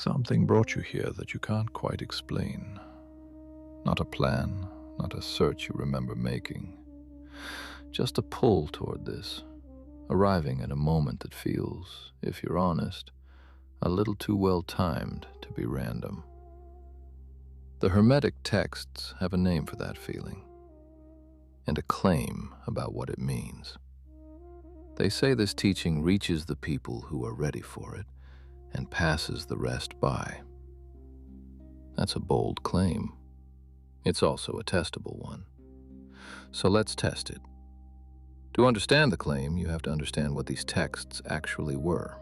Something brought you here that you can't quite explain. Not a plan, not a search you remember making. Just a pull toward this, arriving at a moment that feels, if you're honest, a little too well timed to be random. The Hermetic texts have a name for that feeling, and a claim about what it means. They say this teaching reaches the people who are ready for it and passes the rest by. That's a bold claim. It's also a testable one. So let's test it. To understand the claim, you have to understand what these texts actually were.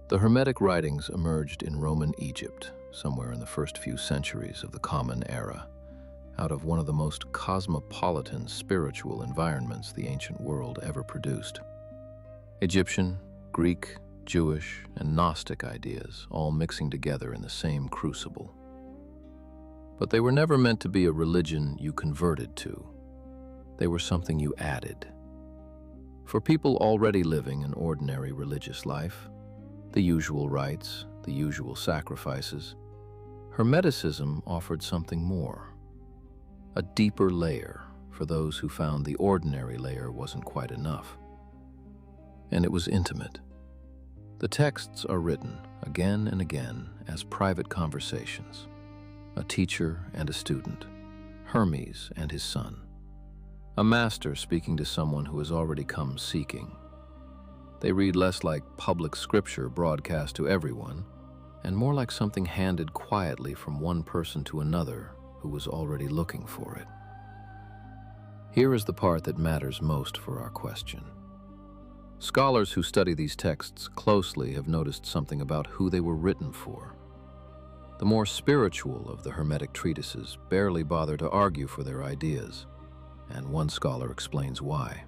The Hermetic writings emerged in Roman Egypt, somewhere in the first few centuries of the Common Era, out of one of the most cosmopolitan spiritual environments the ancient world ever produced. Egyptian, Greek, Jewish, and Gnostic ideas all mixing together in the same crucible. But they were never meant to be a religion you converted to. They were something you added. For people already living an ordinary religious life, the usual rites, the usual sacrifices, Hermeticism offered something more. A deeper layer for those who found the ordinary layer wasn't quite enough. And it was intimate. The texts are written again and again as private conversations. A teacher and a student, Hermes and his son. A master speaking to someone who has already come seeking. They read less like public scripture broadcast to everyone, and more like something handed quietly from one person to another who was already looking for it. Here is the part that matters most for our question. Scholars who study these texts closely have noticed something about who they were written for. The more spiritual of the Hermetic treatises barely bother to argue for their ideas, and one scholar explains why.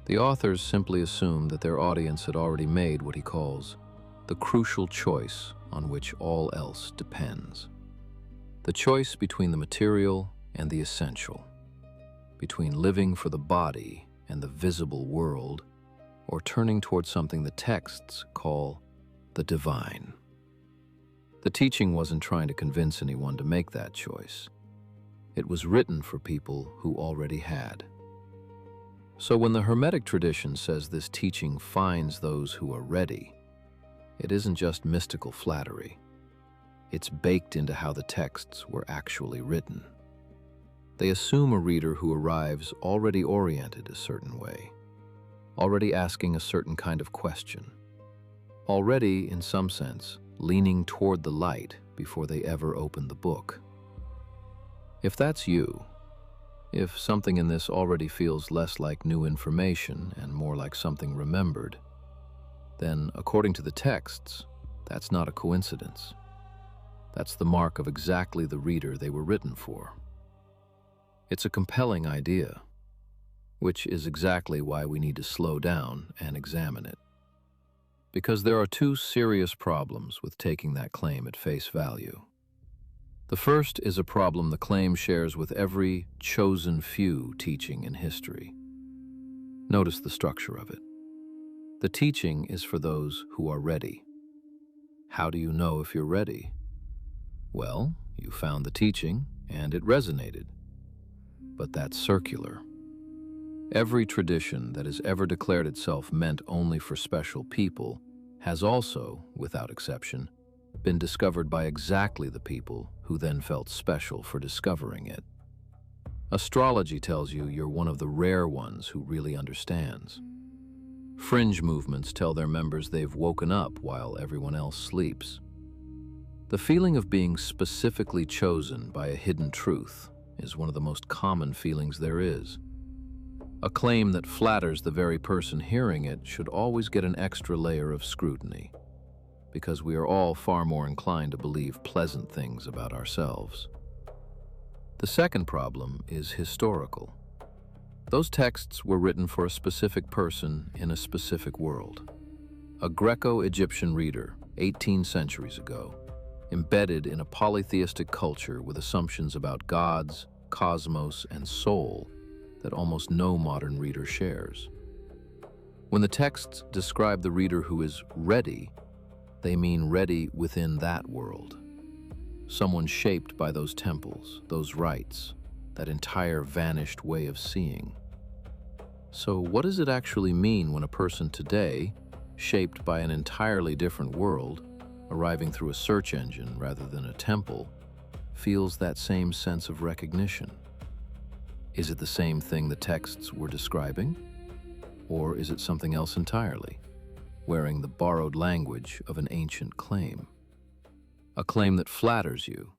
The authors simply assume that their audience had already made what he calls the crucial choice on which all else depends. The choice between the material and the essential, between living for the body and the visible world, or turning toward something the texts call the divine. The teaching wasn't trying to convince anyone to make that choice. It was written for people who already had. So when the Hermetic tradition says this teaching finds those who are ready, it isn't just mystical flattery. It's baked into how the texts were actually written. They assume a reader who arrives already oriented a certain way, already asking a certain kind of question, already, in some sense, leaning toward the light before they ever open the book. If that's you, if something in this already feels less like new information and more like something remembered, then, according to the texts, that's not a coincidence. That's the mark of exactly the reader they were written for. It's a compelling idea, which is exactly why we need to slow down and examine it. Because there are two serious problems with taking that claim at face value. The first is a problem the claim shares with every chosen few teaching in history. Notice the structure of it. The teaching is for those who are ready. How do you know if you're ready? Well, you found the teaching and it resonated. But that's circular. Every tradition that has ever declared itself meant only for special people has also, without exception, been discovered by exactly the people who then felt special for discovering it. Astrology tells you you're one of the rare ones who really understands. Fringe movements tell their members they've woken up while everyone else sleeps. The feeling of being specifically chosen by a hidden truth is one of the most common feelings there is. A claim that flatters the very person hearing it should always get an extra layer of scrutiny, because we are all far more inclined to believe pleasant things about ourselves. The second problem is historical. Those texts were written for a specific person in a specific world. A Greco-Egyptian reader, 18 centuries ago, embedded in a polytheistic culture with assumptions about gods, cosmos, and soul that almost no modern reader shares. When the texts describe the reader who is ready, they mean ready within that world. Someone shaped by those temples, those rites, that entire vanished way of seeing. So what does it actually mean when a person today, shaped by an entirely different world, arriving through a search engine rather than a temple, feels that same sense of recognition? Is it the same thing the texts were describing? Or is it something else entirely, wearing the borrowed language of an ancient claim? A claim that flatters you,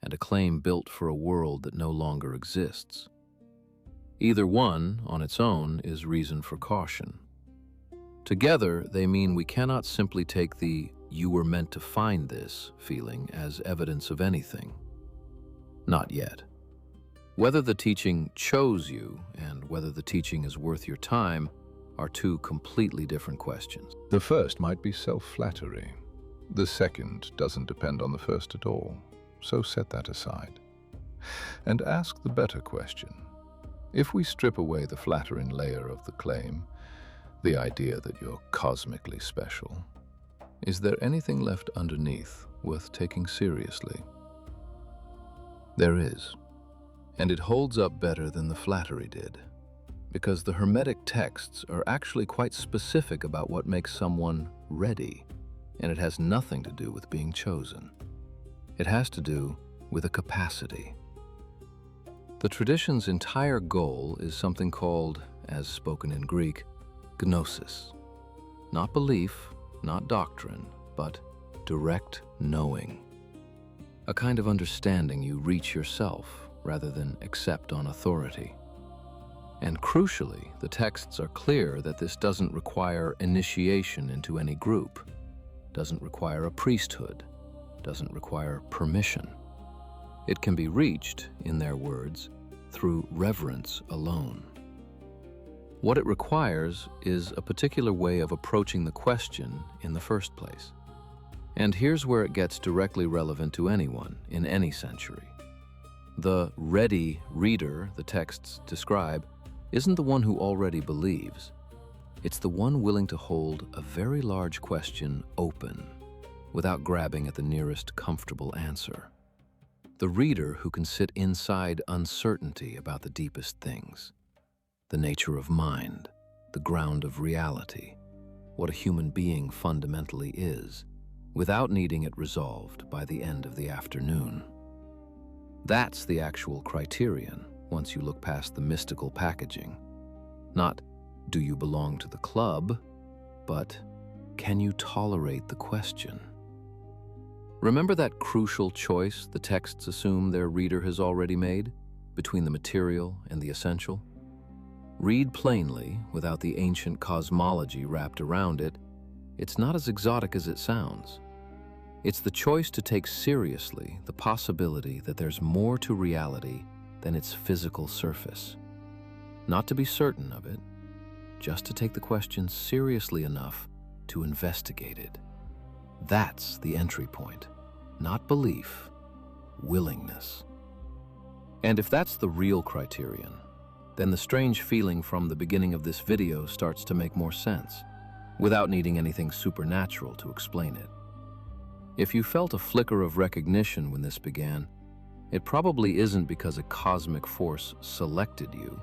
and a claim built for a world that no longer exists. Either one, on its own, is reason for caution. Together, they mean we cannot simply take the "you were meant to find this" feeling as evidence of anything. Not yet. Whether the teaching chose you and whether the teaching is worth your time are two completely different questions. The first might be self-flattery. The second doesn't depend on the first at all, so set that aside. And ask the better question. If we strip away the flattering layer of the claim, the idea that you're cosmically special, is there anything left underneath worth taking seriously? There is, and it holds up better than the flattery did, because the Hermetic texts are actually quite specific about what makes someone ready, and it has nothing to do with being chosen. It has to do with a capacity. The tradition's entire goal is something called, as spoken in Greek, Gnosis. Not belief, not doctrine, but direct knowing. A kind of understanding you reach yourself rather than accept on authority. And crucially, the texts are clear that this doesn't require initiation into any group, doesn't require a priesthood, doesn't require permission. It can be reached, in their words, through reverence alone. What it requires is a particular way of approaching the question in the first place. And here's where it gets directly relevant to anyone in any century. The ready reader the texts describe isn't the one who already believes. It's the one willing to hold a very large question open without grabbing at the nearest comfortable answer. The reader who can sit inside uncertainty about the deepest things, the nature of mind, the ground of reality, what a human being fundamentally is, without needing it resolved by the end of the afternoon. That's the actual criterion once you look past the mystical packaging. Not, do you belong to the club, but can you tolerate the question? Remember that crucial choice the texts assume their reader has already made between the material and the essential? Read plainly, without the ancient cosmology wrapped around it, it's not as exotic as it sounds. It's the choice to take seriously the possibility that there's more to reality than its physical surface. Not to be certain of it, just to take the question seriously enough to investigate it. That's the entry point, not belief, willingness. And if that's the real criterion, then the strange feeling from the beginning of this video starts to make more sense, without needing anything supernatural to explain it. If you felt a flicker of recognition when this began, it probably isn't because a cosmic force selected you.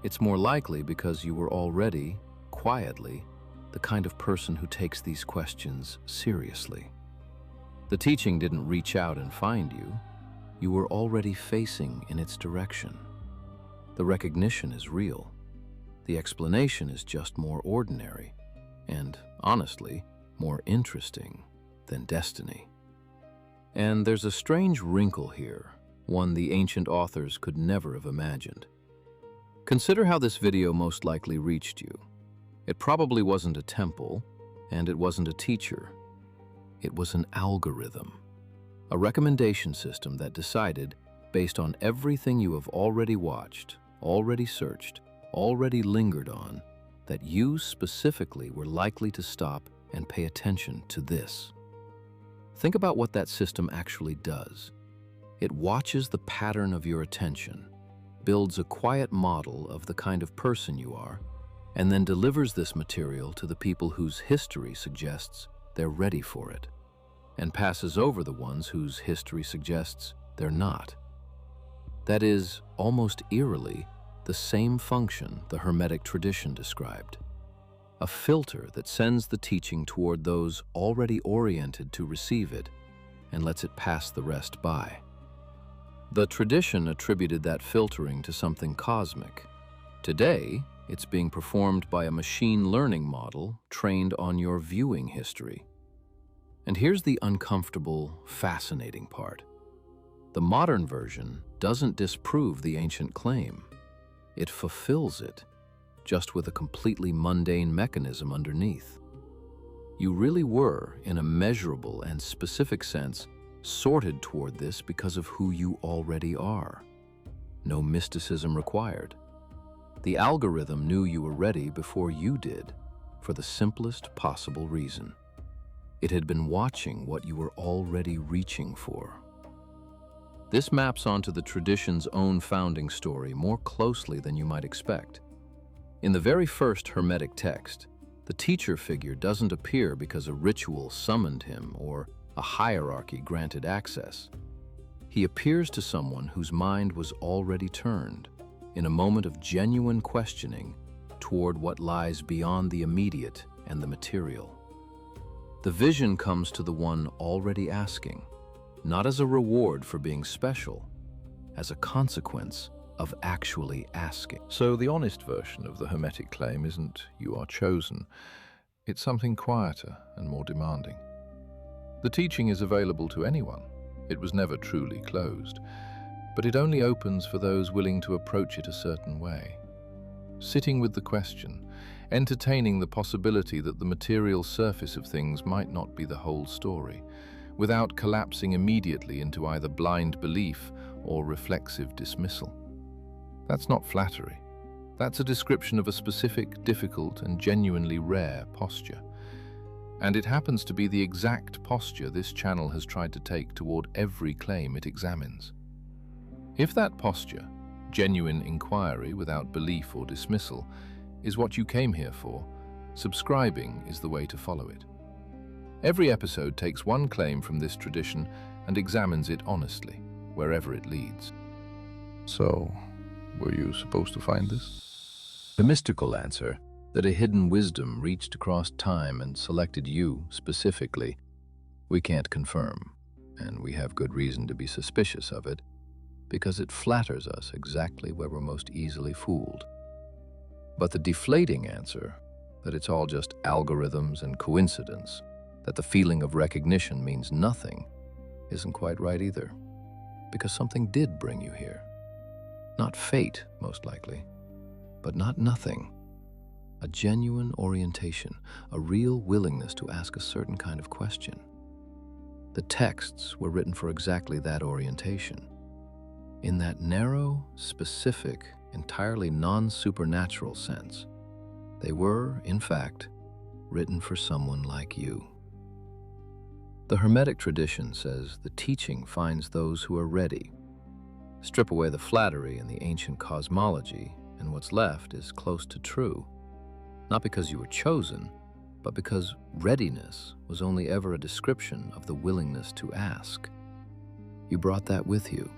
It's more likely because you were already, quietly, the kind of person who takes these questions seriously. The teaching didn't reach out and find you. You were already facing in its direction. The recognition is real. The explanation is just more ordinary and, honestly, more interesting than destiny. And there's a strange wrinkle here, one the ancient authors could never have imagined. Consider how this video most likely reached you. It probably wasn't a temple, and it wasn't a teacher. It was an algorithm, a recommendation system that decided, based on everything you have already watched, already searched, already lingered on, that you specifically were likely to stop and pay attention to this. Think about what that system actually does. It watches the pattern of your attention, builds a quiet model of the kind of person you are, and then delivers this material to the people whose history suggests they're ready for it, and passes over the ones whose history suggests they're not. That is, almost eerily, the same function the Hermetic tradition described. A filter that sends the teaching toward those already oriented to receive it and lets it pass the rest by. The tradition attributed that filtering to something cosmic. Today, it's being performed by a machine learning model trained on your viewing history. And here's the uncomfortable, fascinating part. The modern version doesn't disprove the ancient claim. It fulfills it, just with a completely mundane mechanism underneath. You really were, in a measurable and specific sense, sorted toward this because of who you already are. No mysticism required. The algorithm knew you were ready before you did, for the simplest possible reason. It had been watching what you were already reaching for. This maps onto the tradition's own founding story more closely than you might expect. In the very first Hermetic text, the teacher figure doesn't appear because a ritual summoned him or a hierarchy granted access. He appears to someone whose mind was already turned, in a moment of genuine questioning, toward what lies beyond the immediate and the material. The vision comes to the one already asking, not as a reward for being special, as a consequence of actually asking. So the honest version of the Hermetic claim isn't "you are chosen." It's something quieter and more demanding. The teaching is available to anyone. It was never truly closed, but it only opens for those willing to approach it a certain way. Sitting with the question, entertaining the possibility that the material surface of things might not be the whole story, without collapsing immediately into either blind belief or reflexive dismissal. That's not flattery. That's a description of a specific, difficult, and genuinely rare posture. And it happens to be the exact posture this channel has tried to take toward every claim it examines. If that posture, genuine inquiry without belief or dismissal, is what you came here for, subscribing is the way to follow it. Every episode takes one claim from this tradition and examines it honestly, wherever it leads. So, were you supposed to find this? The mystical answer, that a hidden wisdom reached across time and selected you specifically, we can't confirm, and we have good reason to be suspicious of it, because it flatters us exactly where we're most easily fooled. But the deflating answer, that it's all just algorithms and coincidence, that the feeling of recognition means nothing, isn't quite right either, because something did bring you here. Not fate, most likely, but not nothing. A genuine orientation, a real willingness to ask a certain kind of question. The texts were written for exactly that orientation. In that narrow, specific, entirely non-supernatural sense, they were, in fact, written for someone like you. The Hermetic tradition says the teaching finds those who are ready. Strip away the flattery and the ancient cosmology, and what's left is close to true. Not because you were chosen, but because readiness was only ever a description of the willingness to ask. You brought that with you.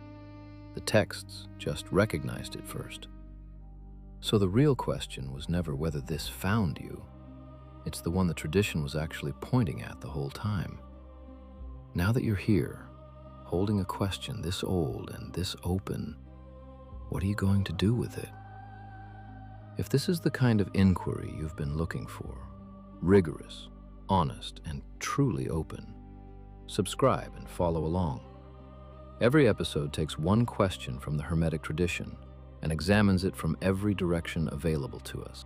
The texts just recognized it first. So the real question was never whether this found you. It's the one the tradition was actually pointing at the whole time. Now that you're here, holding a question this old and this open, what are you going to do with it? If this is the kind of inquiry you've been looking for, rigorous, honest, and truly open, subscribe and follow along. Every episode takes one question from the Hermetic tradition and examines it from every direction available to us.